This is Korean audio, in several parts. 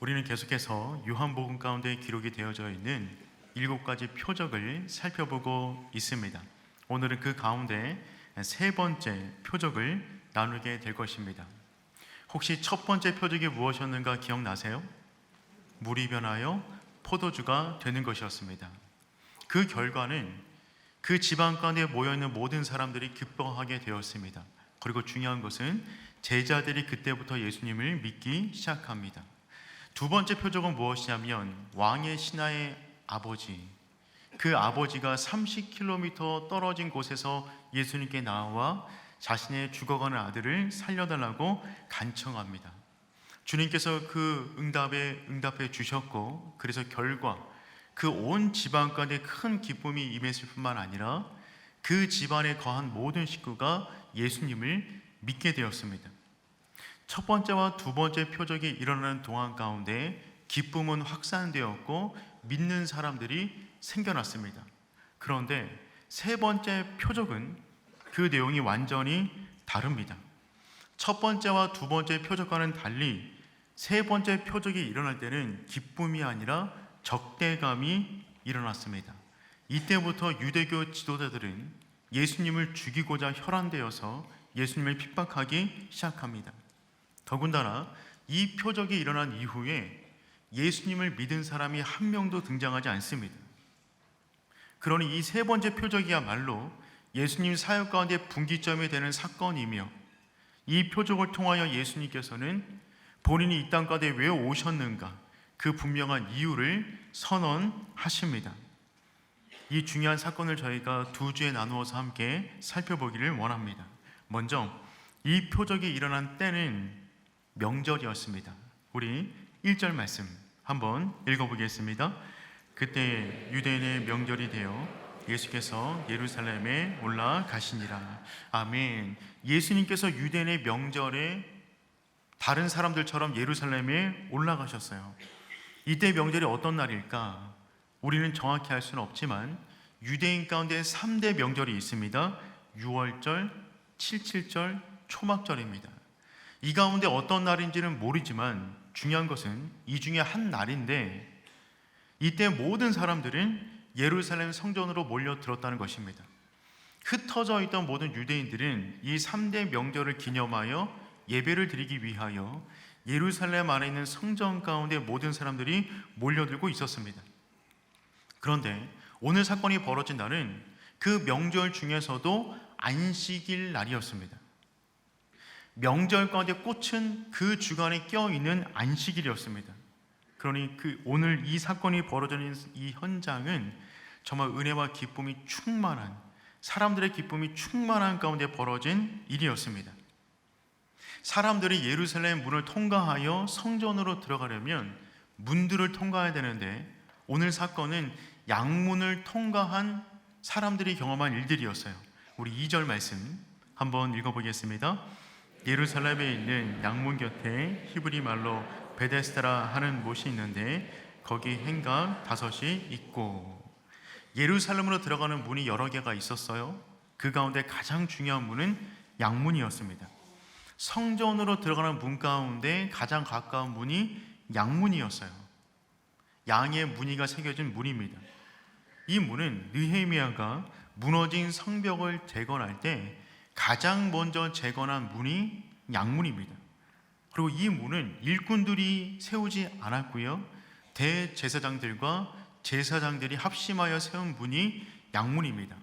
우리는 계속해서 요한복음 가운데 기록이 되어져 있는 7가지 표적을 살펴보고 있습니다. 오늘은 그 가운데 세 번째 표적을 나누게 될 것입니다. 혹시 첫 번째 표적이 무엇이었는가 기억나세요? 물이 변하여 포도주가 되는 것이었습니다. 그 결과는 그 지방 가운데 모여있는 모든 사람들이 기뻐하게 되었습니다. 그리고 중요한 것은 제자들이 그때부터 예수님을 믿기 시작합니다. 두 번째 표적은 무엇이냐면 왕의 신하의 아버지, 그 아버지가 30km 떨어진 곳에서 예수님께 나와 자신의 죽어가는 아들을 살려달라고 간청합니다. 주님께서 그 응답해 주셨고, 그래서 결과 그 온 집안 가운데 큰 기쁨이 임했을 뿐만 아니라 그 집안에 거한 모든 식구가 예수님을 믿게 되었습니다. 첫 번째와 두 번째 표적이 일어나는 동안 가운데 기쁨은 확산되었고 믿는 사람들이 생겨났습니다. 그런데 세 번째 표적은 그 내용이 완전히 다릅니다. 첫 번째와 두 번째 표적과는 달리 세 번째 표적이 일어날 때는 기쁨이 아니라 적대감이 일어났습니다. 이때부터 유대교 지도자들은 예수님을 죽이고자 혈안되어서 예수님을 핍박하기 시작합니다. 더군다나 이 표적이 일어난 이후에 예수님을 믿은 사람이 한 명도 등장하지 않습니다. 그러니 이 세 번째 표적이야말로 예수님 사역 가운데 분기점이 되는 사건이며, 이 표적을 통하여 예수님께서는 본인이 이 땅 가운데 왜 오셨는가, 그 분명한 이유를 선언하십니다. 이 중요한 사건을 저희가 두 주에 나누어서 함께 살펴보기를 원합니다. 먼저 이 표적이 일어난 때는 명절이었습니다. 우리 1절 말씀 한번 읽어보겠습니다. 그때 유대인의 명절이 되어 예수께서 예루살렘에 올라가시니라. 아멘. 예수님께서 유대인의 명절에 다른 사람들처럼 예루살렘에 올라가셨어요. 이때 명절이 어떤 날일까? 우리는 정확히 알 수는 없지만 유대인 가운데 3대 명절이 있습니다. 유월절, 칠칠절, 초막절입니다. 이 가운데 어떤 날인지는 모르지만 중요한 것은 이 중에 한 날인데, 이때 모든 사람들은 예루살렘 성전으로 몰려들었다는 것입니다. 흩어져 있던 모든 유대인들은 이 3대 명절을 기념하여 예배를 드리기 위하여 예루살렘 안에 있는 성전 가운데 모든 사람들이 몰려들고 있었습니다. 그런데 오늘 사건이 벌어진 날은 그 명절 중에서도 안식일 날이었습니다. 명절 가운데 꽂힌 그 주간에 껴있는 안식일이었습니다. 그러니 오늘 이 사건이 벌어지는 이 현장은 정말 은혜와 기쁨이 충만한, 사람들의 기쁨이 충만한 가운데 벌어진 일이었습니다. 사람들이 예루살렘 문을 통과하여 성전으로 들어가려면 문들을 통과해야 되는데, 오늘 사건은 양문을 통과한 사람들이 경험한 일들이었어요. 우리 2절 말씀 한번 읽어보겠습니다. 예루살렘에 있는 양문 곁에 히브리 말로 베데스다라 하는 못이 있는데 거기 행각 5이 있고, 예루살렘으로 들어가는 문이 여러 개가 있었어요. 그 가운데 가장 중요한 문은 양문이었습니다. 성전으로 들어가는 문 가운데 가장 가까운 문이 양문이었어요. 양의 무늬가 새겨진 문입니다. 이 문은 느헤미야가 무너진 성벽을 재건할 때 가장 먼저 재건한 문이 양문입니다. 그리고 이 문은 일꾼들이 세우지 않았고요, 대제사장들과 제사장들이 합심하여 세운 문이 양문입니다.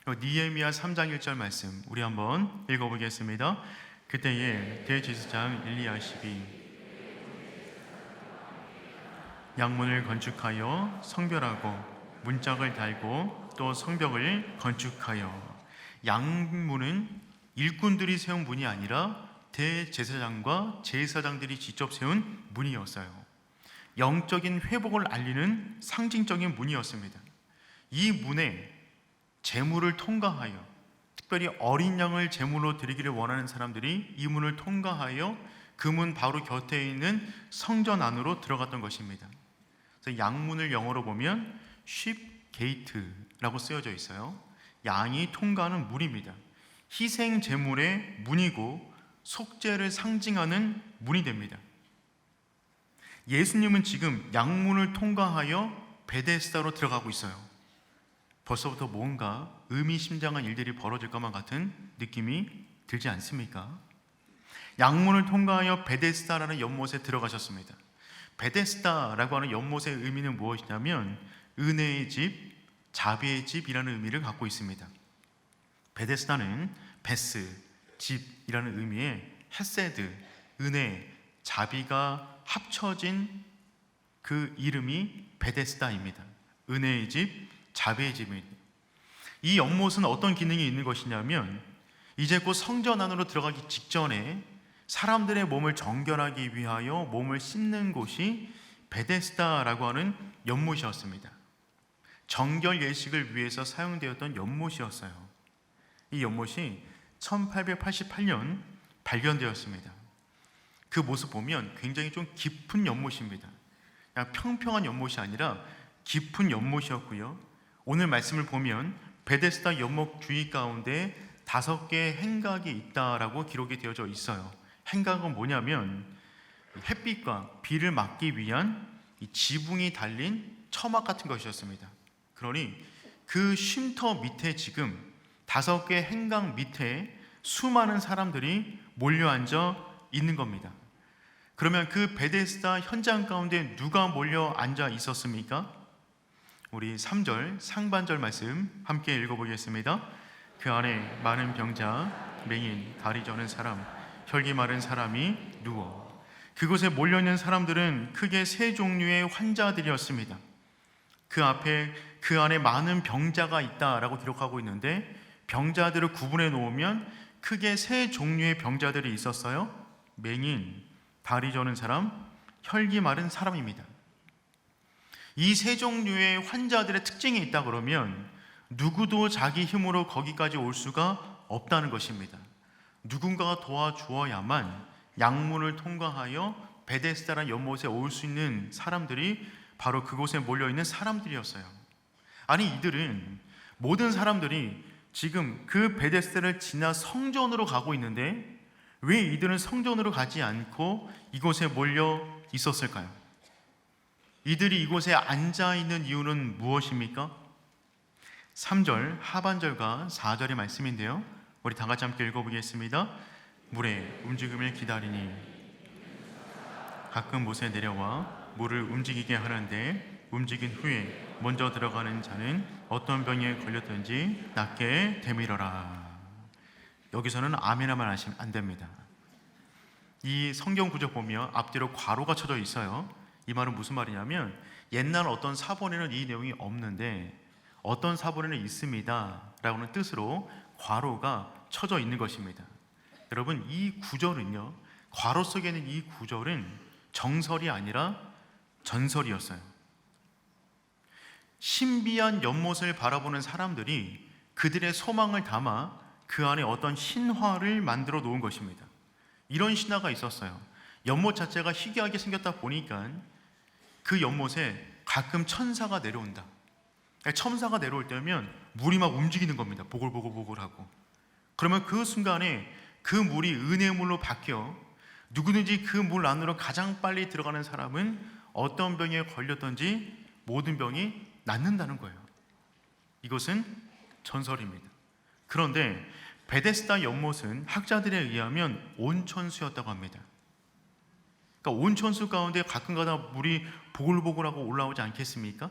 느헤미야 3장 1절 말씀 우리 한번 읽어보겠습니다. 그때에 대제사장 엘리야십이 양문을 건축하여 성별하고 문짝을 달고 또 성벽을 건축하여, 양문은 일꾼들이 세운 문이 아니라 대제사장과 제사장들이 직접 세운 문이었어요. 영적인 회복을 알리는 상징적인 문이었습니다. 이 문에 제물을 통과하여, 특별히 어린 양을 제물로 드리기를 원하는 사람들이 이 문을 통과하여 그 문 바로 곁에 있는 성전 안으로 들어갔던 것입니다. 그래서 양문을 영어로 보면 sheep gate라고 쓰여져 있어요. 양이 통과하는 문입니다. 희생 제물의 문이고 속죄를 상징하는 문이 됩니다. 예수님은 지금 양문을 통과하여 베데스다로 들어가고 있어요. 벌써부터 뭔가 의미심장한 일들이 벌어질 것만 같은 느낌이 들지 않습니까? 양문을 통과하여 베데스다라는 연못에 들어가셨습니다. 베데스다라고 하는 연못의 의미는 무엇이냐면 은혜의 집, 자비의 집이라는 의미를 갖고 있습니다. 베데스다는 베스, 집이라는 의미의 헤세드, 은혜, 자비가 합쳐진 그 이름이 베데스다입니다. 은혜의 집, 자비의 집입니다. 이 연못은 어떤 기능이 있는 것이냐면 이제 곧 성전 안으로 들어가기 직전에 사람들의 몸을 정결하기 위하여 몸을 씻는 곳이 베데스다라고 하는 연못이었습니다. 정결 예식을 위해서 사용되었던 연못이었어요. 이 연못이 1888년 발견되었습니다. 그 모습 보면 굉장히 좀 깊은 연못입니다. 그냥 평평한 연못이 아니라 깊은 연못이었고요. 오늘 말씀을 보면 베데스다 연못 주위 가운데 5개의 행각이 있다라고 기록이 되어져 있어요. 행각은 뭐냐면 햇빛과 비를 막기 위한 이 지붕이 달린 처막 같은 것이었습니다. 그러니 그 쉼터 밑에 지금 5개의 행각 밑에 수많은 사람들이 몰려 앉아 있는 겁니다. 그러면 그 베데스다 현장 가운데 누가 몰려 앉아 있었습니까? 우리 3절 상반절 말씀 함께 읽어보겠습니다. 그 안에 많은 병자, 맹인, 다리 저는 사람, 혈기 마른 사람이 누워. 그곳에 몰려있는 사람들은 크게 3종류의 환자들이었습니다. 그 앞에 그 안에 많은 병자가 있다라고 기록하고 있는데 병자들을 구분해 놓으면 크게 3종류의 병자들이 있었어요. 맹인, 다리 저는 사람, 혈기 마른 사람입니다. 이 3종류의 환자들의 특징이 있다 그러면 누구도 자기 힘으로 거기까지 올 수가 없다는 것입니다. 누군가가 도와주어야만 양문을 통과하여 베데스다라는 연못에 올 수 있는 사람들이 바로 그곳에 몰려있는 사람들이었어요. 아니 이들은 모든 사람들이 지금 그 베데스다를 지나 성전으로 가고 있는데 왜 이들은 성전으로 가지 않고 이곳에 몰려 있었을까요? 이들이 이곳에 앉아있는 이유는 무엇입니까? 3절 하반절과 4절의 말씀인데요, 우리 다 같이 함께 읽어보겠습니다. 물의 움직임을 기다리니 가끔 못에 내려와 물을 움직이게 하는데 움직인 후에 먼저 들어가는 자는 어떤 병에 걸렸든지 낫게 되밀어라. 여기서는 아멘하면 하시면 안 됩니다. 이 성경 구절 보면 앞뒤로 괄호가 쳐져 있어요. 이 말은 무슨 말이냐면 옛날 어떤 사본에는 이 내용이 없는데 어떤 사본에는 있습니다 라고는 뜻으로 괄호가 쳐져 있는 것입니다. 여러분 이 구절은요, 괄호 속에 있는 이 구절은 정설이 아니라 전설이었어요. 신비한 연못을 바라보는 사람들이 그들의 소망을 담아 그 안에 어떤 신화를 만들어 놓은 것입니다. 이런 신화가 있었어요. 연못 자체가 희귀하게 생겼다 보니까 그 연못에 가끔 천사가 내려온다. 천사가 내려올 때면 물이 막 움직이는 겁니다. 보글보글보글하고. 그러면 그 순간에 그 물이 은혜의 물로 바뀌어 누구든지 그 물 안으로 가장 빨리 들어가는 사람은 어떤 병에 걸렸든지 모든 병이 낫는다는 거예요. 이것은 전설입니다. 그런데 베데스다 연못은 학자들에 의하면 온천수였다고 합니다. 그러니까 온천수 가운데 가끔가다 물이 보글보글하고 올라오지 않겠습니까?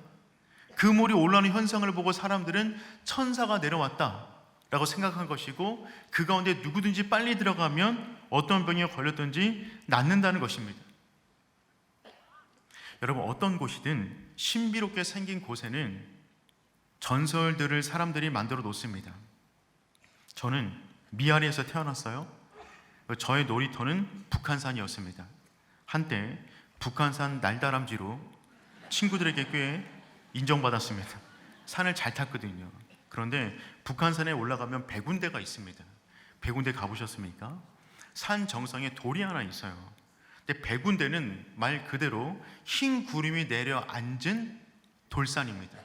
그 물이 올라오는 현상을 보고 사람들은 천사가 내려왔다 라고 생각한 것이고 그 가운데 누구든지 빨리 들어가면 어떤 병에 걸렸든지 낫는다는 것입니다. 여러분 어떤 곳이든 신비롭게 생긴 곳에는 전설들을 사람들이 만들어 놓습니다. 저는 미아리에서 태어났어요. 저의 놀이터는 북한산이었습니다. 한때 북한산 날다람쥐로 친구들에게 꽤 인정받았습니다. 산을 잘 탔거든요. 그런데 북한산에 올라가면 백운대가 있습니다. 백운대 가보셨습니까? 산 정상에 돌이 하나 있어요. 근데 백운대는 말 그대로 흰 구름이 내려 앉은 돌산입니다.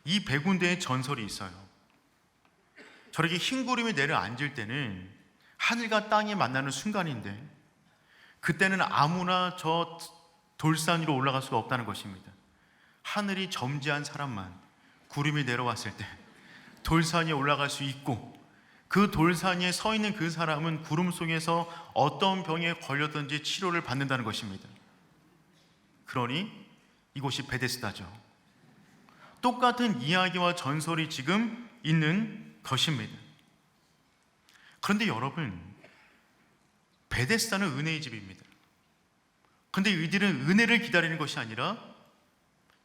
이 백운대의 전설이 있어요. 저렇게 흰 구름이 내려 앉을 때는 하늘과 땅이 만나는 순간인데 그때는 아무나 저 돌산 위로 올라갈 수가 없다는 것입니다. 하늘이 점지한 사람만 구름이 내려왔을 때 돌산 위에 올라갈 수 있고, 그 돌산 위에 서 있는 그 사람은 구름 속에서 어떤 병에 걸렸든지 치료를 받는다는 것입니다. 그러니 이곳이 베데스다죠. 똑같은 이야기와 전설이 지금 있는 것입니다. 그런데 여러분, 베데스다는 은혜의 집입니다. 그런데 이들은 은혜를 기다리는 것이 아니라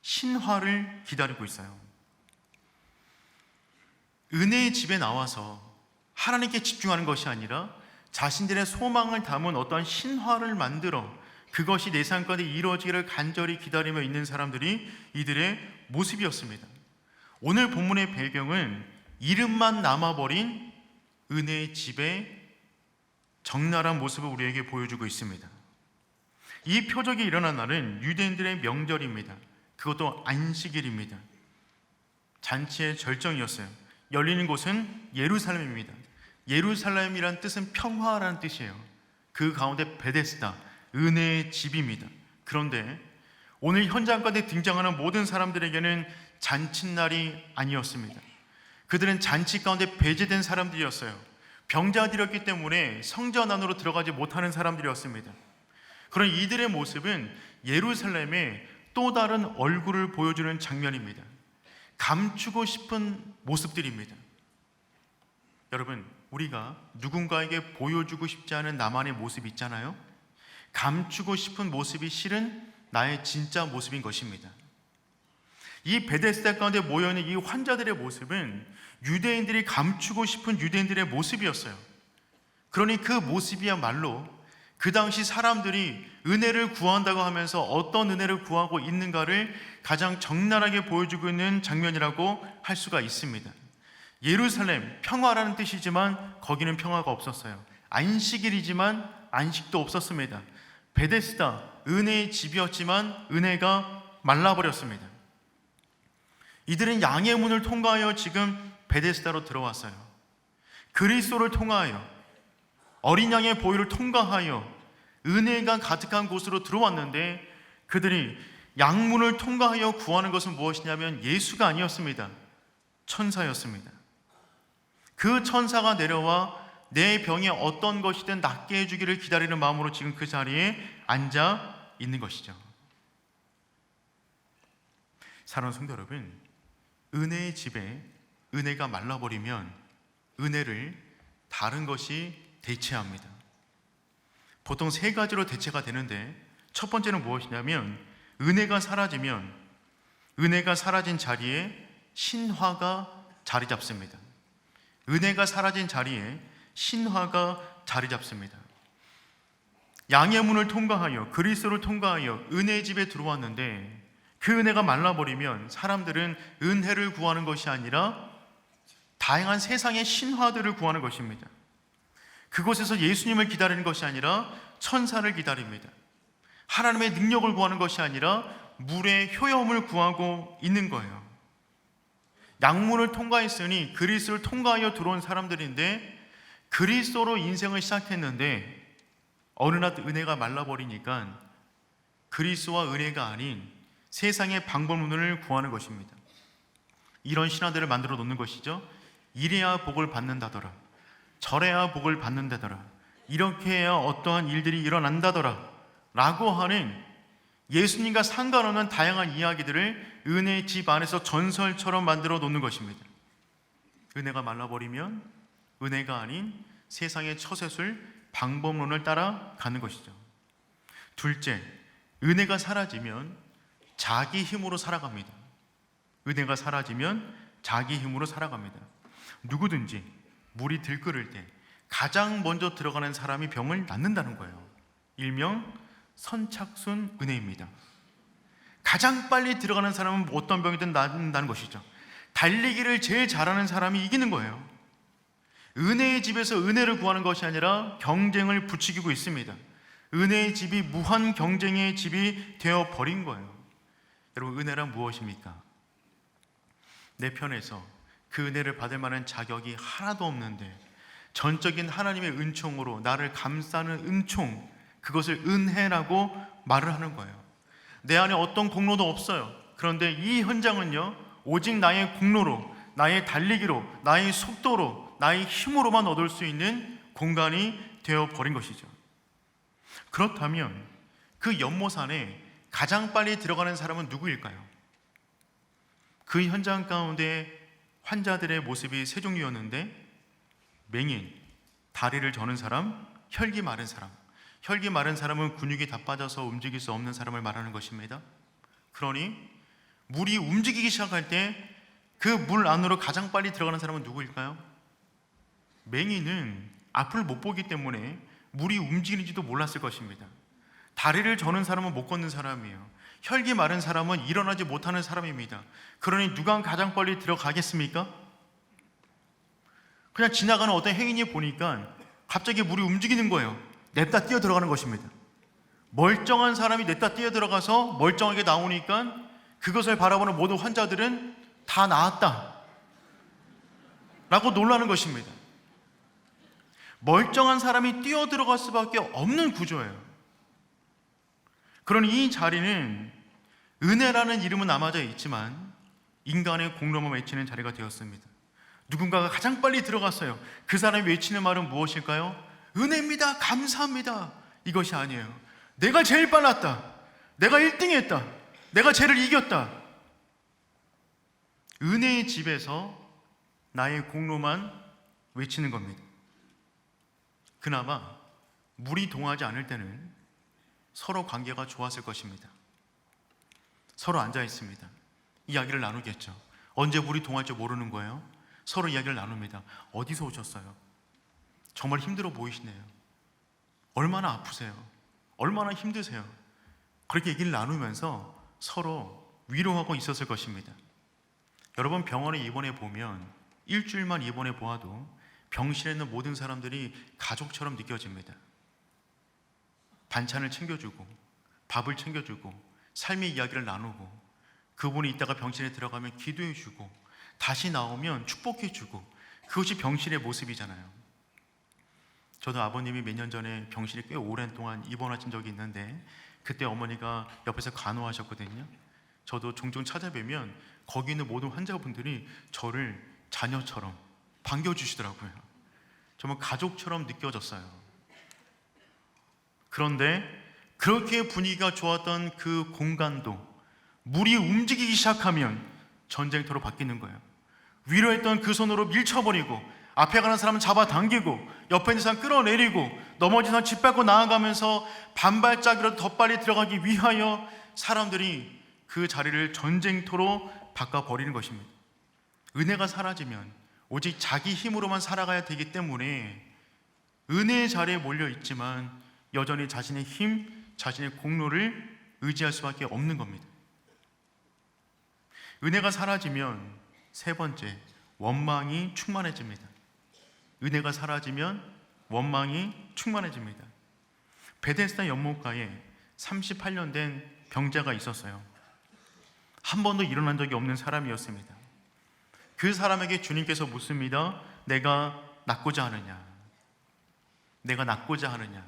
신화를 기다리고 있어요. 은혜의 집에 나와서 하나님께 집중하는 것이 아니라 자신들의 소망을 담은 어떠한 신화를 만들어 그것이 내 삶 가운데 이루어지기를 간절히 기다리며 있는 사람들이 이들의 모습이었습니다. 오늘 본문의 배경은 이름만 남아버린 은혜의 집의 적나라한 모습을 우리에게 보여주고 있습니다. 이 표적이 일어난 날은 유대인들의 명절입니다. 그것도 안식일입니다. 잔치의 절정이었어요. 열리는 곳은 예루살렘입니다. 예루살렘이란 뜻은 평화라는 뜻이에요. 그 가운데 베데스다, 은혜의 집입니다. 그런데 오늘 현장 가운데 등장하는 모든 사람들에게는 잔칫날이 아니었습니다. 그들은 잔치 가운데 배제된 사람들이었어요. 병자들이었기 때문에 성전 안으로 들어가지 못하는 사람들이었습니다. 그런 이들의 모습은 예루살렘의 또 다른 얼굴을 보여주는 장면입니다. 감추고 싶은 모습들입니다. 여러분, 우리가 누군가에게 보여주고 싶지 않은 나만의 모습이 있잖아요. 감추고 싶은 모습이 실은 나의 진짜 모습인 것입니다. 이 베데스다 가운데 모여있는 이 환자들의 모습은 유대인들이 감추고 싶은 유대인들의 모습이었어요. 그러니 그 모습이야말로 그 당시 사람들이 은혜를 구한다고 하면서 어떤 은혜를 구하고 있는가를 가장 적나라하게 보여주고 있는 장면이라고 할 수가 있습니다. 예루살렘, 평화라는 뜻이지만 거기는 평화가 없었어요. 안식일이지만 안식도 없었습니다. 베데스다, 은혜의 집이었지만 은혜가 말라버렸습니다. 이들은 양의 문을 통과하여 지금 베데스다로 들어왔어요. 그리스도를 통하여, 어린 양의 보혈을 통과하여 은혜가 가득한 곳으로 들어왔는데, 그들이 양문을 통과하여 구하는 것은 무엇이냐면 예수가 아니었습니다. 천사였습니다. 그 천사가 내려와 내 병에 어떤 것이든 낫게 해주기를 기다리는 마음으로 지금 그 자리에 앉아 있는 것이죠. 사랑하는 성도 여러분, 은혜의 집에 은혜가 말라버리면 은혜를 다른 것이 대체합니다. 보통 세 가지로 대체가 되는데, 첫 번째는 무엇이냐면 은혜가 사라지면 은혜가 사라진 자리에 신화가 자리 잡습니다. 은혜가 사라진 자리에 신화가 자리 잡습니다. 양의 문을 통과하여, 그리스도를 통과하여 은혜의 집에 들어왔는데 그 은혜가 말라버리면 사람들은 은혜를 구하는 것이 아니라 다양한 세상의 신화들을 구하는 것입니다. 그곳에서 예수님을 기다리는 것이 아니라 천사를 기다립니다. 하나님의 능력을 구하는 것이 아니라 물의 효염을 구하고 있는 거예요. 양문을 통과했으니 그리스도를 통과하여 들어온 사람들인데, 그리스도로 인생을 시작했는데 어느 날 은혜가 말라버리니까 그리스도와 은혜가 아닌 세상의 방법론을 구하는 것입니다. 이런 신화들을 만들어 놓는 것이죠. 이래야 복을 받는다더라, 저래야 복을 받는다더라, 이렇게 해야 어떠한 일들이 일어난다더라 라고 하는 예수님과 상관없는 다양한 이야기들을 은혜의 집 안에서 전설처럼 만들어 놓는 것입니다. 은혜가 말라버리면 은혜가 아닌 세상의 처세술, 방법론을 따라가는 것이죠. 둘째, 은혜가 사라지면 자기 힘으로 살아갑니다. 은혜가 사라지면 자기 힘으로 살아갑니다. 누구든지 물이 들끓을 때 가장 먼저 들어가는 사람이 병을 낫는다는 거예요. 일명 선착순 은혜입니다. 가장 빨리 들어가는 사람은 어떤 병이든 낫는다는 것이죠. 달리기를 제일 잘하는 사람이 이기는 거예요. 은혜의 집에서 은혜를 구하는 것이 아니라 경쟁을 부추기고 있습니다. 은혜의 집이 무한 경쟁의 집이 되어버린 거예요. 여러분, 은혜란 무엇입니까? 내 편에서 그 은혜를 받을 만한 자격이 하나도 없는데 전적인 하나님의 은총으로 나를 감싸는 은총, 그것을 은혜라고 말을 하는 거예요. 내 안에 어떤 공로도 없어요. 그런데 이 현장은요, 오직 나의 공로로, 나의 달리기로, 나의 속도로, 나의 힘으로만 얻을 수 있는 공간이 되어버린 것이죠. 그렇다면 그 연못산에 가장 빨리 들어가는 사람은 누구일까요? 그 현장 가운데 환자들의 모습이 세 종류였는데, 맹인, 다리를 저는 사람, 혈기 마른 사람. 혈기 마른 사람은 근육이 다 빠져서 움직일 수 없는 사람을 말하는 것입니다. 그러니 물이 움직이기 시작할 때 그 물 안으로 가장 빨리 들어가는 사람은 누구일까요? 맹인은 앞을 못 보기 때문에 물이 움직이는지도 몰랐을 것입니다. 다리를 저는 사람은 못 걷는 사람이에요. 혈기 마른 사람은 일어나지 못하는 사람입니다. 그러니 누가 가장 빨리 들어가겠습니까? 그냥 지나가는 어떤 행인이 보니까 갑자기 물이 움직이는 거예요. 냅다 뛰어 들어가는 것입니다. 멀쩡한 사람이 냅다 뛰어 들어가서 멀쩡하게 나오니까 그것을 바라보는 모든 환자들은 다 나았다 라고 놀라는 것입니다. 멀쩡한 사람이 뛰어 들어갈 수밖에 없는 구조예요. 그러니 이 자리는 은혜라는 이름은 남아져 있지만 인간의 공로만 외치는 자리가 되었습니다. 누군가가 가장 빨리 들어갔어요. 그 사람이 외치는 말은 무엇일까요? 은혜입니다, 감사합니다. 이것이 아니에요. 내가 제일 빨랐다, 내가 1등 했다, 내가 쟤를 이겼다. 은혜의 집에서 나의 공로만 외치는 겁니다. 그나마 물이 동하지 않을 때는 서로 관계가 좋았을 것입니다. 서로 앉아 있습니다. 이야기를 나누겠죠. 언제 물이 동할지 모르는 거예요. 서로 이야기를 나눕니다. 어디서 오셨어요? 정말 힘들어 보이시네요. 얼마나 아프세요? 얼마나 힘드세요? 그렇게 얘기를 나누면서 서로 위로하고 있었을 것입니다. 여러분, 병원에 입원해 보면 일주일만 입원해 보아도 병실에 있는 모든 사람들이 가족처럼 느껴집니다. 반찬을 챙겨주고 밥을 챙겨주고 삶의 이야기를 나누고, 그분이 있다가 병실에 들어가면 기도해주고 다시 나오면 축복해주고, 그것이 병실의 모습이잖아요. 저도 아버님이 몇 년 전에 병실에 꽤 오랜 동안 입원하신 적이 있는데, 그때 어머니가 옆에서 간호하셨거든요. 저도 종종 찾아뵈면 거기 있는 모든 환자분들이 저를 자녀처럼 반겨주시더라고요. 정말 가족처럼 느껴졌어요. 그런데 그렇게 분위기가 좋았던 그 공간도 물이 움직이기 시작하면 전쟁터로 바뀌는 거예요. 위로했던 그 손으로 밀쳐버리고, 앞에 가는 사람은 잡아당기고, 옆에 있는 사람 끌어내리고, 넘어진 사람 짓밟고 나아가면서 반발짝이라도 더 빨리 들어가기 위하여 사람들이 그 자리를 전쟁터로 바꿔버리는 것입니다. 은혜가 사라지면 오직 자기 힘으로만 살아가야 되기 때문에 은혜의 자리에 몰려 있지만 여전히 자신의 힘, 자신의 공로를 의지할 수밖에 없는 겁니다. 은혜가 사라지면 세 번째, 원망이 충만해집니다. 은혜가 사라지면 원망이 충만해집니다. 베데스다 연못가에 38년 된 병자가 있었어요. 한 번도 일어난 적이 없는 사람이었습니다. 그 사람에게 주님께서 묻습니다. 내가 낫고자 하느냐? 내가 낫고자 하느냐?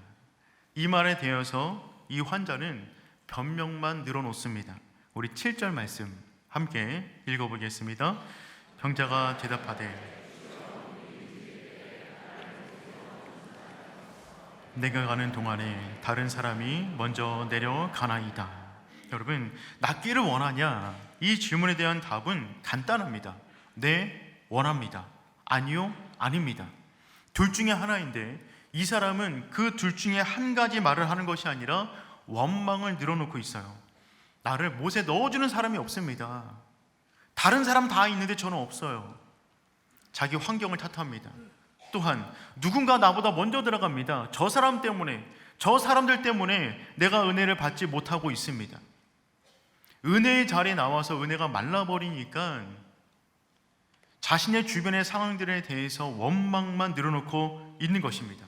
이 말에 대해서 이 환자는 변명만 늘어놓습니다. 우리 7절 말씀 함께 읽어보겠습니다. 병자가 대답하되 내가 가는 동안에 다른 사람이 먼저 내려가나이다. 여러분, 낫기를 원하냐? 이 질문에 대한 답은 간단합니다. 네, 원합니다. 아니요, 아닙니다. 둘 중에 하나인데, 이 사람은 그 둘 중에 한 가지 말을 하는 것이 아니라 원망을 늘어놓고 있어요. 나를 못에 넣어주는 사람이 없습니다. 다른 사람 다 있는데 저는 없어요. 자기 환경을 탓합니다. 또한 누군가 나보다 먼저 들어갑니다. 저 사람 때문에, 저 사람들 때문에 내가 은혜를 받지 못하고 있습니다. 은혜의 자리에 나와서 은혜가 말라버리니까 자신의 주변의 상황들에 대해서 원망만 늘어놓고 있는 것입니다.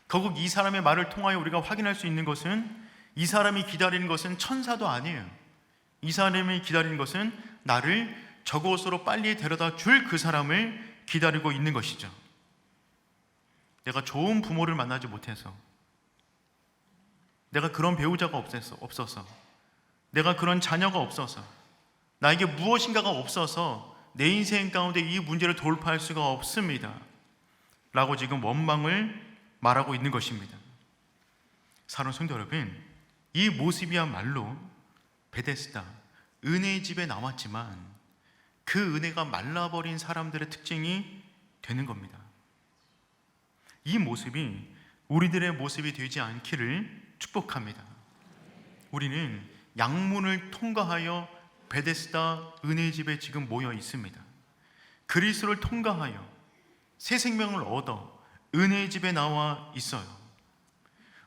결국 이 사람의 말을 통하여 우리가 확인할 수 있는 것은, 이 사람이 기다리는 것은 천사도 아니에요. 이 사람이 기다리는 것은 나를 저곳으로 빨리 데려다 줄 그 사람을 기다리고 있는 것이죠. 내가 좋은 부모를 만나지 못해서, 내가 그런 배우자가 없어서, 내가 그런 자녀가 없어서, 나에게 무엇인가가 없어서 내 인생 가운데 이 문제를 돌파할 수가 없습니다 라고 지금 원망을 말하고 있는 것입니다. 사랑하는 성도 여러분, 이 모습이야말로 베데스다, 은혜의 집에 나왔지만 그 은혜가 말라버린 사람들의 특징이 되는 겁니다. 이 모습이 우리들의 모습이 되지 않기를 축복합니다. 우리는 양문을 통과하여 베데스다 은혜의 집에 지금 모여 있습니다. 그리스도를 통과하여 새 생명을 얻어 은혜의 집에 나와 있어요.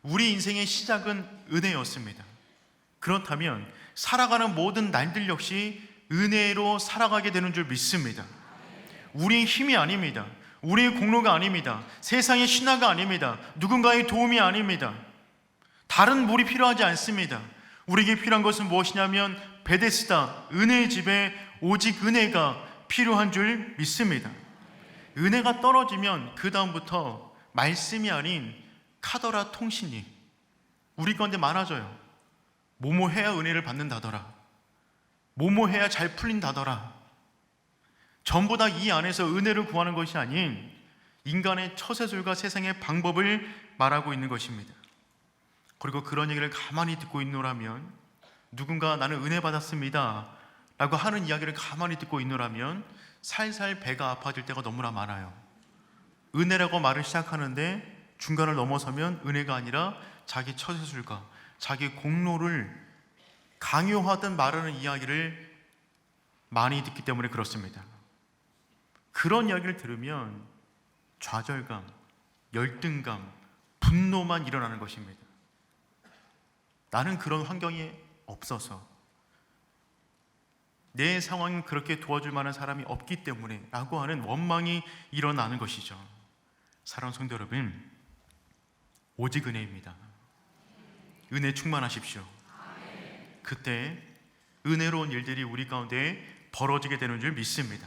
우리 인생의 시작은 은혜였습니다. 그렇다면 살아가는 모든 날들 역시 은혜로 살아가게 되는 줄 믿습니다. 우리의 힘이 아닙니다. 우리의 공로가 아닙니다. 세상의 신화가 아닙니다. 누군가의 도움이 아닙니다. 다른 물이 필요하지 않습니다. 우리에게 필요한 것은 무엇이냐면 베데스다 은혜의 집에 오직 은혜가 필요한 줄 믿습니다. 은혜가 떨어지면 그 다음부터 말씀이 아닌 카더라 통신이 우리 가운데 많아져요. 뭐뭐 해야 은혜를 받는다더라, 뭐뭐 해야 잘 풀린다더라. 전부 다 이 안에서 은혜를 구하는 것이 아닌 인간의 처세술과 세상의 방법을 말하고 있는 것입니다. 그리고 그런 얘기를 가만히 듣고 있노라면, 누군가 나는 은혜 받았습니다 라고 하는 이야기를 가만히 듣고 있노라면 살살 배가 아파질 때가 너무나 많아요. 은혜라고 말을 시작하는데 중간을 넘어서면 은혜가 아니라 자기 처세술과 자기 공로를 강요하듯 말하는 이야기를 많이 듣기 때문에 그렇습니다. 그런 이야기를 들으면 좌절감, 열등감, 분노만 일어나는 것입니다. 나는 그런 환경이 없어서, 내 상황이 그렇게 도와줄 만한 사람이 없기 때문에 라고 하는 원망이 일어나는 것이죠. 사랑하는 성도 여러분, 오직 은혜입니다. 은혜 충만하십시오. 그때 은혜로운 일들이 우리 가운데 벌어지게 되는 줄 믿습니다.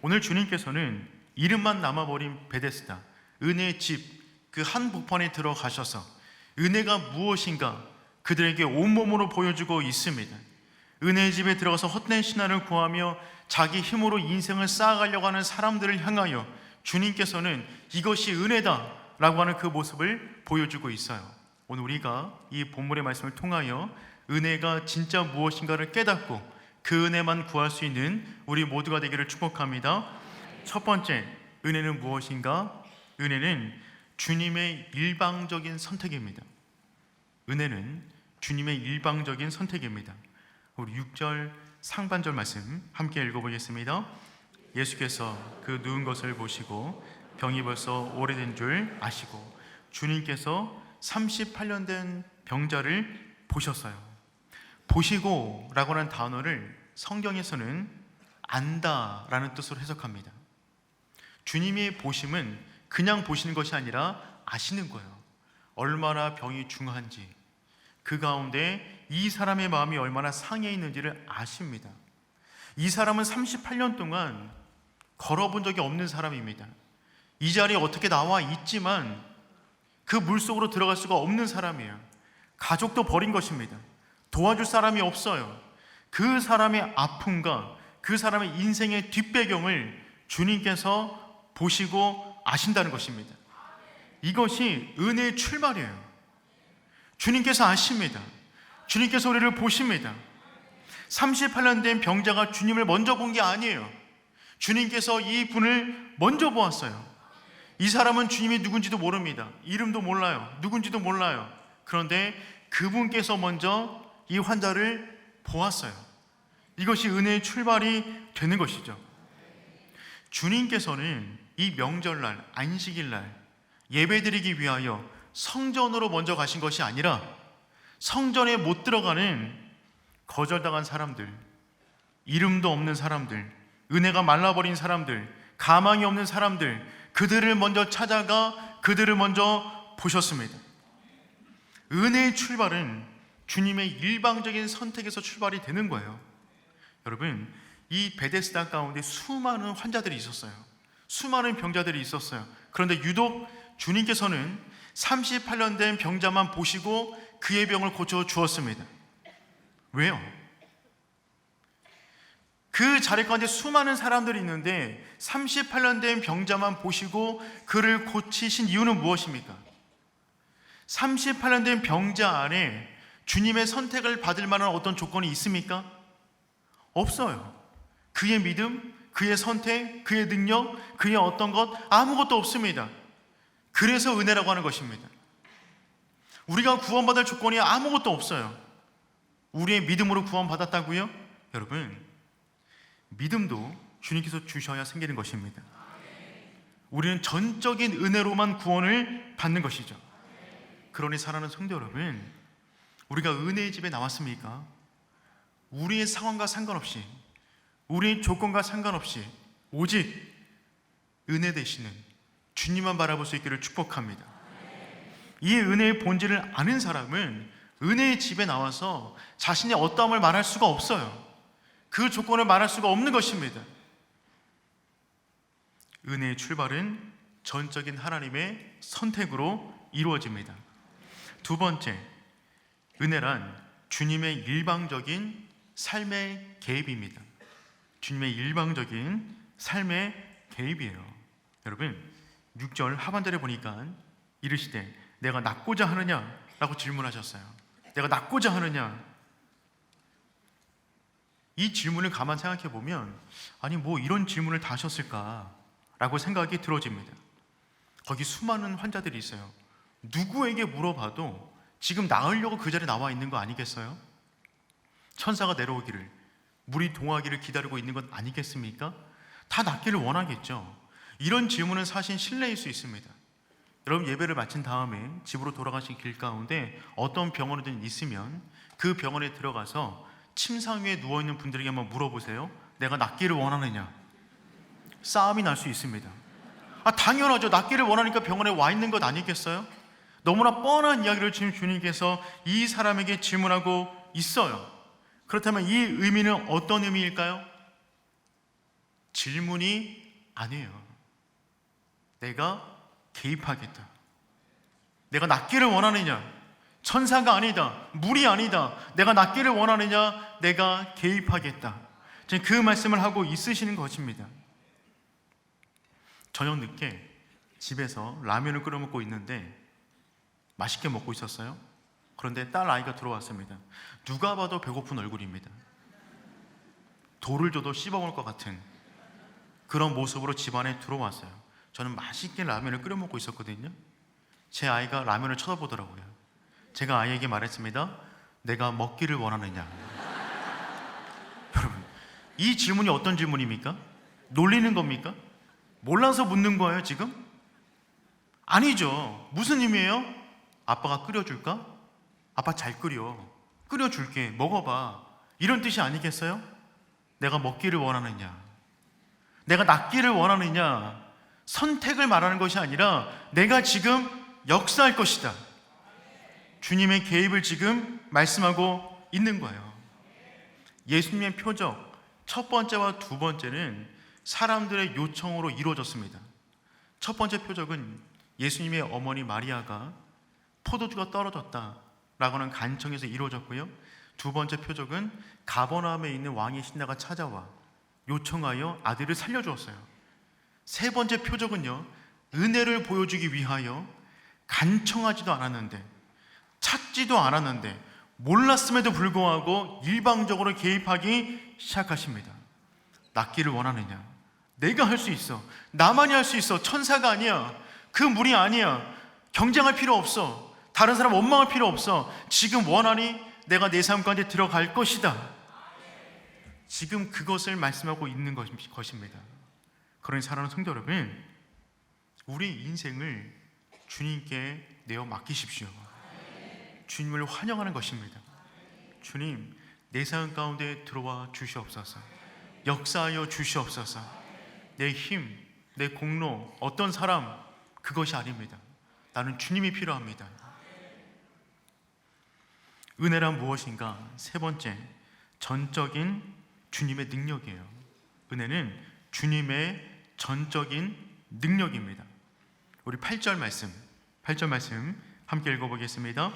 오늘 주님께서는 이름만 남아버린 베데스다 은혜의 집 그 한 복판에 들어가셔서 은혜가 무엇인가 그들에게 온몸으로 보여주고 있습니다. 은혜의 집에 들어가서 헛된 신화를 구하며 자기 힘으로 인생을 쌓아가려고 하는 사람들을 향하여 주님께서는 이것이 은혜다 라고 하는 그 모습을 보여주고 있어요. 오늘 우리가 이 본문의 말씀을 통하여 은혜가 진짜 무엇인가를 깨닫고 그 은혜만 구할 수 있는 우리 모두가 되기를 축복합니다. 첫 번째, 은혜는 무엇인가? 은혜는 주님의 일방적인 선택입니다. 은혜는 주님의 일방적인 선택입니다. 우리 6절 상반절 말씀 함께 읽어보겠습니다. 예수께서 그 누운 것을 보시고 병이 벌써 오래된 줄 아시고 주님께서 38년 된 병자를 보셨어요. 보시고 라고 하는 단어를 성경에서는 안다라는 뜻으로 해석합니다. 주님의 보심은 그냥 보시는 것이 아니라 아시는 거예요. 얼마나 병이 중한지, 그 가운데 이 사람의 마음이 얼마나 상해 있는지를 아십니다. 이 사람은 38년 동안 걸어본 적이 없는 사람입니다. 이 자리에 어떻게 나와 있지만 그 물속으로 들어갈 수가 없는 사람이에요. 가족도 버린 것입니다. 도와줄 사람이 없어요. 그 사람의 아픔과 그 사람의 인생의 뒷배경을 주님께서 보시고 아신다는 것입니다. 이것이 은혜의 출발이에요. 주님께서 아십니다. 주님께서 우리를 보십니다. 38년 된 병자가 주님을 먼저 본 게 아니에요. 주님께서 이 분을 먼저 보았어요. 이 사람은 주님이 누군지도 모릅니다. 이름도 몰라요. 누군지도 몰라요. 그런데 그분께서 먼저 이 환자를 보았어요. 이것이 은혜의 출발이 되는 것이죠. 주님께서는 이 명절날, 안식일날 예배드리기 위하여 성전으로 먼저 가신 것이 아니라 성전에 못 들어가는 거절당한 사람들, 이름도 없는 사람들, 은혜가 말라버린 사람들, 가망이 없는 사람들, 그들을 먼저 찾아가 그들을 먼저 보셨습니다. 은혜의 출발은 주님의 일방적인 선택에서 출발이 되는 거예요. 여러분, 이 베데스다 가운데 수많은 환자들이 있었어요. 수많은 병자들이 있었어요. 그런데 유독 주님께서는 38년 된 병자만 보시고 그의 병을 고쳐 주었습니다. 왜요? 그 자리 가운데 수많은 사람들이 있는데 38년 된 병자만 보시고 그를 고치신 이유는 무엇입니까? 38년 된 병자 안에 주님의 선택을 받을 만한 어떤 조건이 있습니까? 없어요. 그의 믿음, 그의 선택, 그의 능력, 그의 어떤 것 아무것도 없습니다. 그래서 은혜라고 하는 것입니다. 우리가 구원받을 조건이 아무것도 없어요. 우리의 믿음으로 구원받았다고요? 여러분, 믿음도 주님께서 주셔야 생기는 것입니다. 우리는 전적인 은혜로만 구원을 받는 것이죠. 그러니 사랑하는 성도 여러분, 우리가 은혜의 집에 나왔습니까? 우리의 상황과 상관없이, 우리의 조건과 상관없이 오직 은혜 되시는 주님만 바라볼 수 있기를 축복합니다. 이 은혜의 본질을 아는 사람은 은혜의 집에 나와서 자신의 어떠함을 말할 수가 없어요. 그 조건을 말할 수가 없는 것입니다. 은혜의 출발은 전적인 하나님의 선택으로 이루어집니다. 두 번째, 은혜란 주님의 일방적인 삶의 개입입니다. 주님의 일방적인 삶의 개입이에요. 여러분, 6절 하반절에 보니까 이르시되 내가 낫고자 하느냐? 라고 질문하셨어요. 내가 낫고자 하느냐? 이 질문을 가만 생각해 보면 아니 뭐 이런 질문을 다 하셨을까? 라고 생각이 들어집니다. 거기 수많은 환자들이 있어요. 누구에게 물어봐도 지금 나으려고 그 자리에 나와 있는 거 아니겠어요? 천사가 내려오기를, 물이 동하기를 기다리고 있는 건 아니겠습니까? 다 낫기를 원하겠죠. 이런 질문은 사실 실례일 수 있습니다. 여러분, 예배를 마친 다음에 집으로 돌아가신 길 가운데 어떤 병원이든 있으면 그 병원에 들어가서 침상 위에 누워있는 분들에게 한번 물어보세요. 내가 낫기를 원하느냐? 싸움이 날 수 있습니다. 당연하죠. 낫기를 원하니까 병원에 와 있는 것 아니겠어요? 너무나 뻔한 이야기를 지금 주님께서 이 사람에게 질문하고 있어요. 그렇다면 이 의미는 어떤 의미일까요? 질문이 아니에요. 내가 개입하겠다. 내가 낫기를 원하느냐? 천사가 아니다. 물이 아니다. 내가 낫기를 원하느냐? 내가 개입하겠다. 지금 그 말씀을 하고 있으시는 것입니다. 저녁 늦게 집에서 라면을 끓여 먹고 있는데 맛있게 먹고 있었어요. 그런데 딸 아이가 들어왔습니다. 누가 봐도 배고픈 얼굴입니다. 돌을 줘도 씹어먹을 것 같은 그런 모습으로 집안에 들어왔어요. 저는 맛있게 라면을 끓여 먹고 있었거든요. 제 아이가 라면을 쳐다보더라고요. 제가 아이에게 말했습니다. 내가 먹기를 원하느냐? 여러분, 이 질문이 어떤 질문입니까? 놀리는 겁니까? 몰라서 묻는 거예요 지금? 아니죠. 무슨 의미예요? 아빠가 끓여줄까? 아빠 잘 끓여줄게, 먹어봐, 이런 뜻이 아니겠어요? 내가 먹기를 원하느냐? 내가 낫기를 원하느냐? 선택을 말하는 것이 아니라 내가 지금 역사할 것이다. 주님의 개입을 지금 말씀하고 있는 거예요. 예수님의 표적 첫 번째와 두 번째는 사람들의 요청으로 이루어졌습니다. 첫 번째 표적은 예수님의 어머니 마리아가 포도주가 떨어졌다라고 하는 간청에서 이루어졌고요. 두 번째 표적은 가버나움에 있는 왕의 신하가 찾아와 요청하여 아들을 살려주었어요. 세 번째 표적은요, 은혜를 보여주기 위하여 간청하지도 않았는데, 찾지도 않았는데, 몰랐음에도 불구하고 일방적으로 개입하기 시작하십니다. 낫기를 원하느냐? 내가 할 수 있어. 나만이 할 수 있어. 천사가 아니야. 그 물이 아니야. 경쟁할 필요 없어. 다른 사람 원망할 필요 없어. 지금 원하니 내가 내 삶 가운데 들어갈 것이다. 지금 그것을 말씀하고 있는 것입니다. 그러니 사랑하는 성도 여러분, 우리 인생을 주님께 내어 맡기십시오. 주님을 환영하는 것입니다. 주님, 내 삶 가운데 들어와 주시옵소서. 역사하여 주시옵소서. 내 힘, 내 공로, 어떤 사람, 그것이 아닙니다. 나는 주님이 필요합니다. 은혜란 무엇인가? 세 번째, 전적인 주님의 능력이에요. 은혜는 주님의 전적인 능력입니다. 우리 8절 말씀 함께 읽어보겠습니다.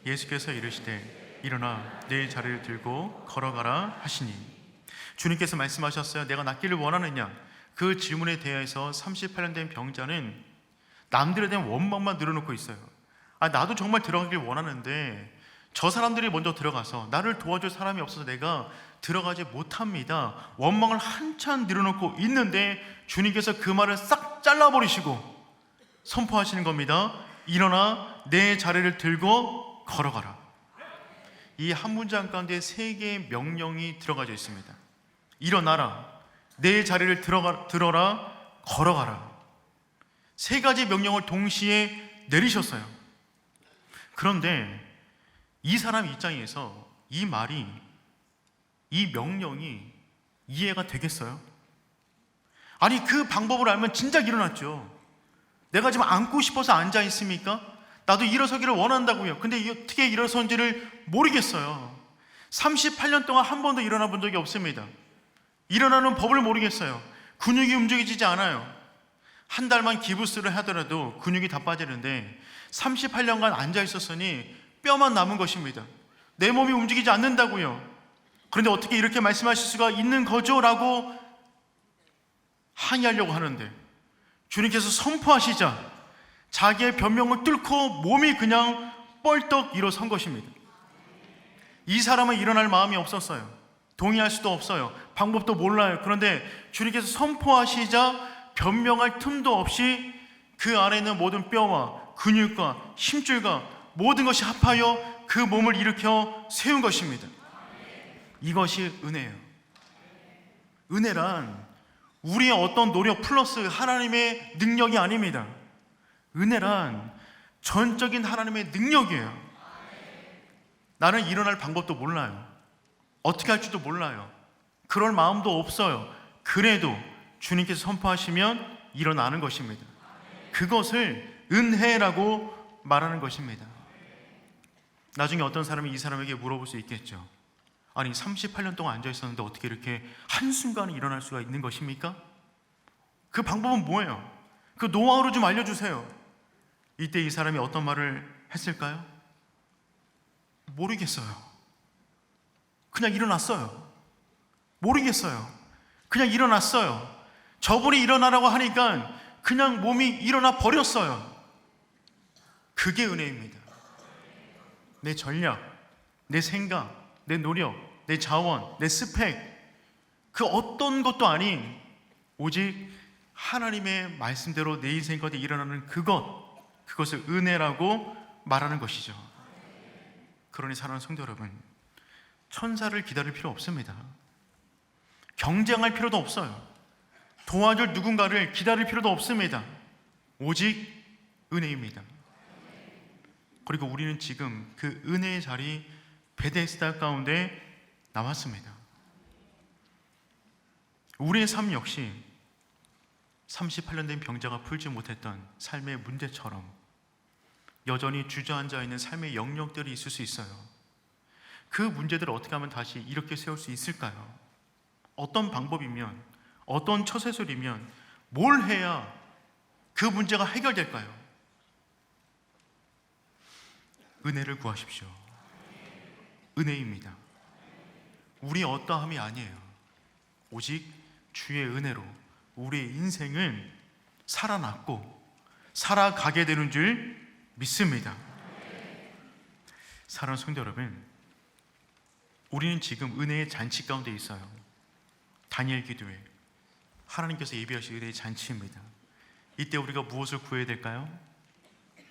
예수께서 이르시되 일어나 내 자리를 들고 걸어가라 하시니. 주님께서 말씀하셨어요. 내가 낫기를 원하느냐? 그 질문에 대해서 38년 된 병자는 남들에 대한 원망만 늘어놓고 있어요. 나도 정말 들어가길 원하는데 저 사람들이 먼저 들어가서 나를 도와줄 사람이 없어서 내가 들어가지 못합니다. 원망을 한참 늘어놓고 있는데 주님께서 그 말을 싹 잘라버리시고 선포하시는 겁니다. 일어나 내 자리를 들고 걸어가라. 이 한 문장 가운데 3개의 명령이 들어가져 있습니다. 일어나라, 내 자리를 들어라, 걸어가라. 3가지 명령을 동시에 내리셨어요. 그런데 이 사람 입장에서 이 말이, 이 명령이 이해가 되겠어요? 아니, 그 방법을 알면 진작 일어났죠. 내가 지금 앉고 싶어서 앉아 있습니까? 나도 일어서기를 원한다고요. 근데 어떻게 일어선지를 모르겠어요. 38년 동안 한 번도 일어나 본 적이 없습니다. 일어나는 법을 모르겠어요. 근육이 움직이지 않아요. 한 달만 기부스를 하더라도 근육이 다 빠지는데 38년간 앉아 있었으니 뼈만 남은 것입니다. 내 몸이 움직이지 않는다고요. 그런데 어떻게 이렇게 말씀하실 수가 있는 거죠? 라고 항의하려고 하는데 주님께서 선포하시자 자기의 변명을 뚫고 몸이 그냥 뻘떡 일어선 것입니다. 이 사람은 일어날 마음이 없었어요. 동의할 수도 없어요. 방법도 몰라요. 그런데 주님께서 선포하시자 변명할 틈도 없이 그 안에 있는 모든 뼈와 근육과 힘줄과 모든 것이 합하여 그 몸을 일으켜 세운 것입니다. 이것이 은혜예요. 은혜란 우리의 어떤 노력 플러스 하나님의 능력이 아닙니다. 은혜란 전적인 하나님의 능력이에요. 나는 일어날 방법도 몰라요. 어떻게 할지도 몰라요. 그럴 마음도 없어요. 그래도 주님께서 선포하시면 일어나는 것입니다. 그것을 은혜라고 말하는 것입니다. 나중에 어떤 사람이 이 사람에게 물어볼 수 있겠죠. 아니, 38년 동안 앉아 있었는데 어떻게 이렇게 한순간에 일어날 수가 있는 것입니까? 그 방법은 뭐예요? 그 노하우를 좀 알려주세요. 이때 이 사람이 어떤 말을 했을까요? 모르겠어요. 그냥 일어났어요. 모르겠어요. 그냥 일어났어요. 저분이 일어나라고 하니까 그냥 몸이 일어나 버렸어요. 그게 은혜입니다. 내 전략, 내 생각, 내 노력, 내 자원, 내 스펙, 그 어떤 것도 아닌 오직 하나님의 말씀대로 내 인생 가운데 일어나는 그것을 은혜라고 말하는 것이죠. 그러니 사랑하는 성도 여러분, 천사를 기다릴 필요 없습니다. 경쟁할 필요도 없어요. 도와줄 누군가를 기다릴 필요도 없습니다. 오직 은혜입니다. 그리고 우리는 지금 그 은혜의 자리 베데스다 가운데 나왔습니다. 우리의 삶 역시 38년 된 병자가 풀지 못했던 삶의 문제처럼 여전히 주저앉아 있는 삶의 영역들이 있을 수 있어요. 그 문제들을 어떻게 하면 다시 이렇게 세울 수 있을까요? 어떤 방법이면, 어떤 처세술이면, 뭘 해야 그 문제가 해결될까요? 은혜를 구하십시오. 은혜입니다. 우리의 어떠함이 아니에요. 오직 주의 은혜로 우리의 인생은 살아났고 살아가게 되는 줄 믿습니다. 사랑하는 성도 여러분, 우리는 지금 은혜의 잔치 가운데 있어요. 다니엘 기도회, 하나님께서 예비하신 은혜의 잔치입니다. 이때 우리가 무엇을 구해야 될까요?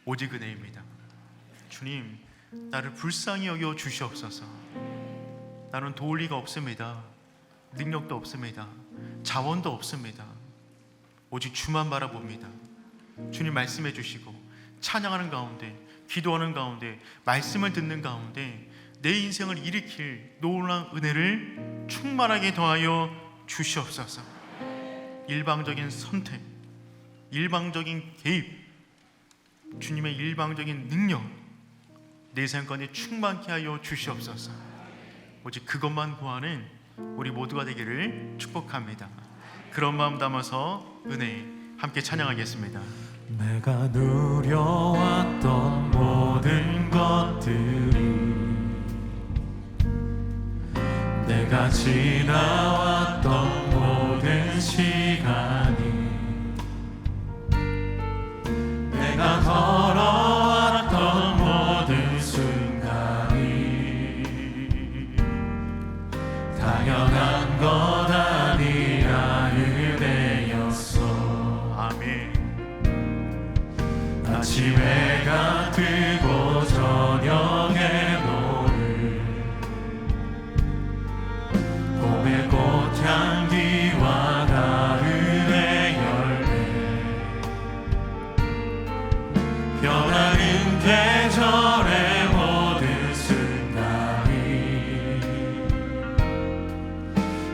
오직 은혜입니다. 주님, 나를 불쌍히 여겨 주시옵소서. 나는 도울 리가 없습니다. 능력도 없습니다. 자원도 없습니다. 오직 주만 바라봅니다. 주님 말씀해 주시고 찬양하는 가운데, 기도하는 가운데, 말씀을 듣는 가운데 내 인생을 일으킬 놀라운 은혜를 충만하게 더하여 주시옵소서. 일방적인 선택, 일방적인 개입, 주님의 일방적인 능력 내 삶 가운데 충만케 하여 주시옵소서. 오직 그것만 구하는 우리 모두가 되기를 축복합니다. 그런 마음 담아서 은혜 함께 찬양하겠습니다. 내가 누려왔던 모든 것들이, 내가 지나왔던 모든 시간이, 내가 걸어왔던 모든 순간이 당연한 것 아니라 은혜였어. 아멘. 아침 해가 뜨고 저녁에 노을, 봄의 꽃향기와 가을의 열매, 변하는 계절의 모든 순간이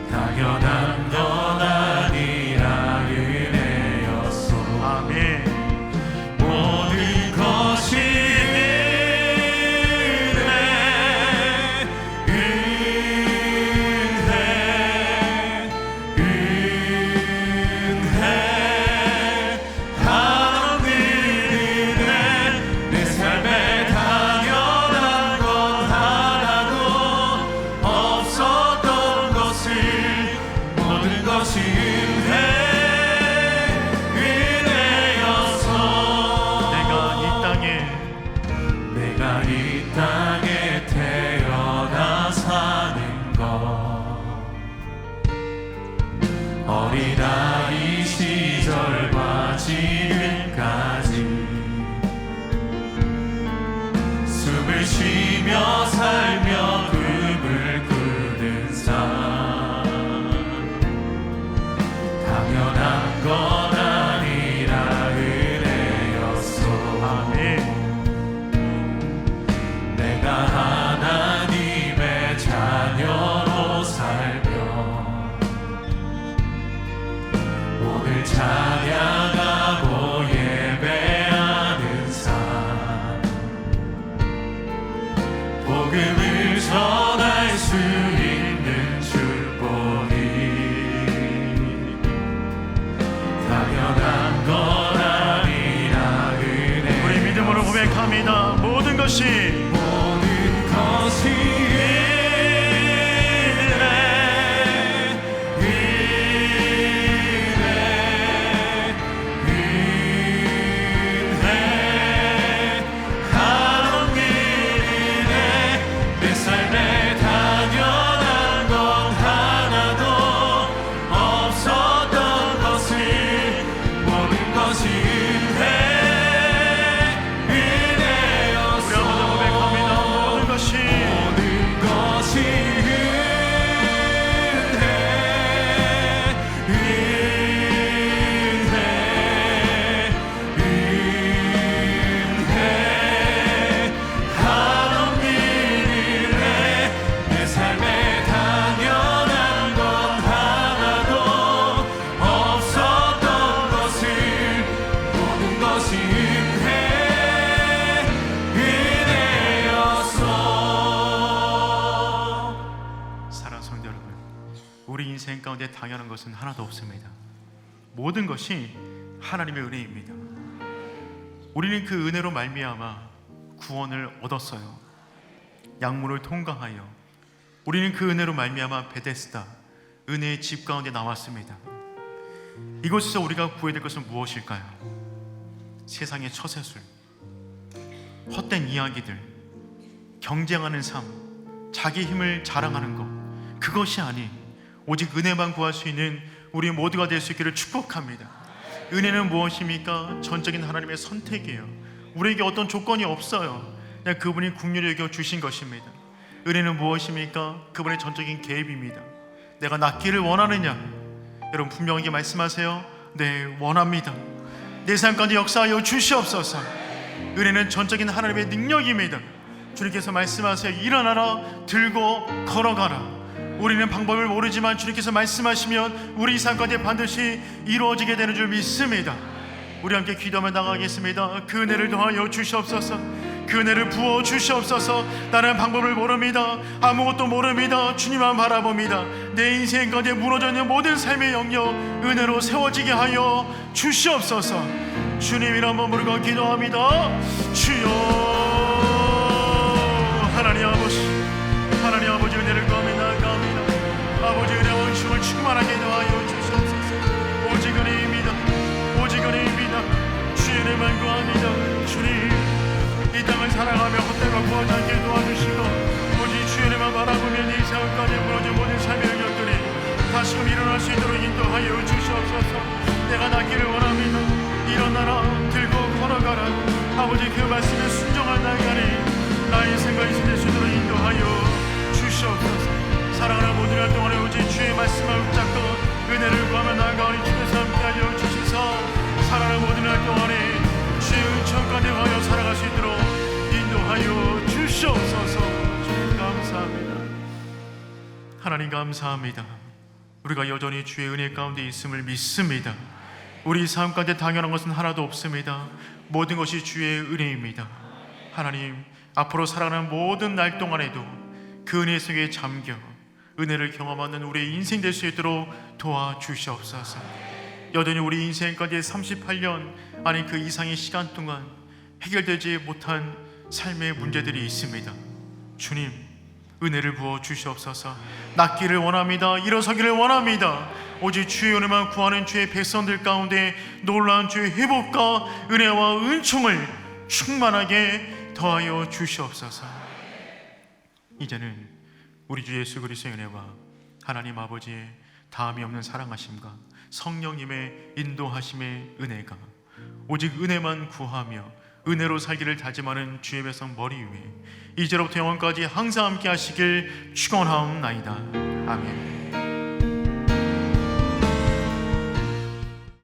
당연한 것 아니라 은혜였어. 아멘. 모든 것이 은혜 하나님 은혜. 내 삶에 당연한 것 하나도 없었던 것을, 모든 것이 은혜였어. 내가 이 땅에 태어나 사는 것, 어린아이 시절과 지금까지 숨을 쉬며 살며 꿈을 꾸는 삶, 당연한 것 아니라 은혜였어. 아멘. 내가 하나님의 자녀로 살며 오늘 찬양하고 예배하는 삶, 복음을 전할 수 있는 축복이 당연한 것 아니라 은혜. 우리 믿음으로 고백합니다. 모든 것이 내 삶에 당연한 것 하나도 없었던 것을, 모든 것이 은혜였어. 모든 것이 우리 인생 가운데 당연한 것은 하나도 없습니다. 모든 것이 하나님의 은혜입니다. 우리는 그 은혜로 말미암아 구원을 얻었어요. 양문을 통과하여 우리는 그 은혜로 말미암아 베데스다, 은혜의 집 가운데 나왔습니다. 이곳에서 우리가 구해야 될 것은 무엇일까요? 세상의 처세술, 헛된 이야기들, 경쟁하는 삶, 자기 힘을 자랑하는 것, 그것이 아닌 오직 은혜만 구할 수 있는 우리 모두가 될 수 있기를 축복합니다. 은혜는 무엇입니까? 전적인 하나님의 선택이에요. 우리에게 어떤 조건이 없어요. 그냥 그분이 긍휼히 여겨 주신 것입니다. 은혜는 무엇입니까? 그분의 전적인 개입입니다. 내가 낫기를 원하느냐? 여러분 분명하게 말씀하세요. 네, 원합니다. 내 삶 가운데 역사하여 주시옵소서. 은혜는 전적인 하나님의 능력입니다. 주님께서 말씀하세요. 일어나라, 들고 걸어가라. 우리는 방법을 모르지만 주님께서 말씀하시면 우리 삶 가운데 반드시 이루어지게 되는 줄 믿습니다. 우리 함께 기도하며 나가겠습니다. 그 은혜를 더하여 주시옵소서. 그 은혜를 부어 주시옵소서. 나는 방법을 모릅니다. 아무것도 모릅니다. 주님만 바라봅니다. 내 인생 가운데 무너져 있는 모든 삶의 영역 은혜로 세워지게 하여 주시옵소서. 주님 이름 한번 부르고 기도합니다. 주여 하나님 아버지, 하나님 아버지 은혜를 구하며 나아갑니다. 아버지 은혜와 은총을 충만하게 더하여 주시옵소서. 오직 은혜입니다. 오직 은혜입니다. 주의 은혜만 구합니다. 주님 이 땅을 살아가며 헛되고 구하지 않게 도와주시고 오직 주의 은혜만 바라보며 이 세월까지 무너진 모든 삶의 영역들이 다시금 일어날 수 있도록 인도하여 주시옵소서. 내가 낫기를 원합니다. 일어나라 들고 걸어가라. 아버지 그 말씀에 순종할 나가니 나의 생각이 될 수 있도록 인도하여 주시옵소서. 사랑하는 모든 날 동안에 오직 주의 말씀을 붙잡고 은혜를 구하며 나아가니 주께서 함께하여 주시사 사랑하는 모든 날 동안에 주의 은총까지 하여 살아갈 수 있도록 인도하여 주시옵소서. 주님 감사합니다. 하나님 감사합니다. 우리가 여전히 주의 은혜 가운데 있음을 믿습니다. 우리 삶 가운데 당연한 것은 하나도 없습니다. 모든 것이 주의 은혜입니다. 하나님 앞으로 살아가는 모든 날 동안에도 그 은혜 속에 잠겨 은혜를 경험하는 우리의 인생 될 수 있도록 도와주시옵소서. 여전히 우리 인생 가운데 38년 아니 그 이상의 시간 동안 해결되지 못한 삶의 문제들이 있습니다. 주님 은혜를 부어 주시옵소서. 낫기를 원합니다. 일어서기를 원합니다. 오직 주의 은혜만 구하는 주의 백성들 가운데 놀라운 주의 회복과 은혜와 은총을 충만하게 더하여 주시옵소서. 이제는 우리 주 예수 그리스도의 은혜와 하나님 아버지의 다함이 없는 사랑하심과 성령님의 인도하심의 은혜가 오직 은혜만 구하며 은혜로 살기를 다짐하는 주의 백성 머리 위에 이제로부터 영원까지 항상 함께 하시길 축원하옵나이다. 아멘.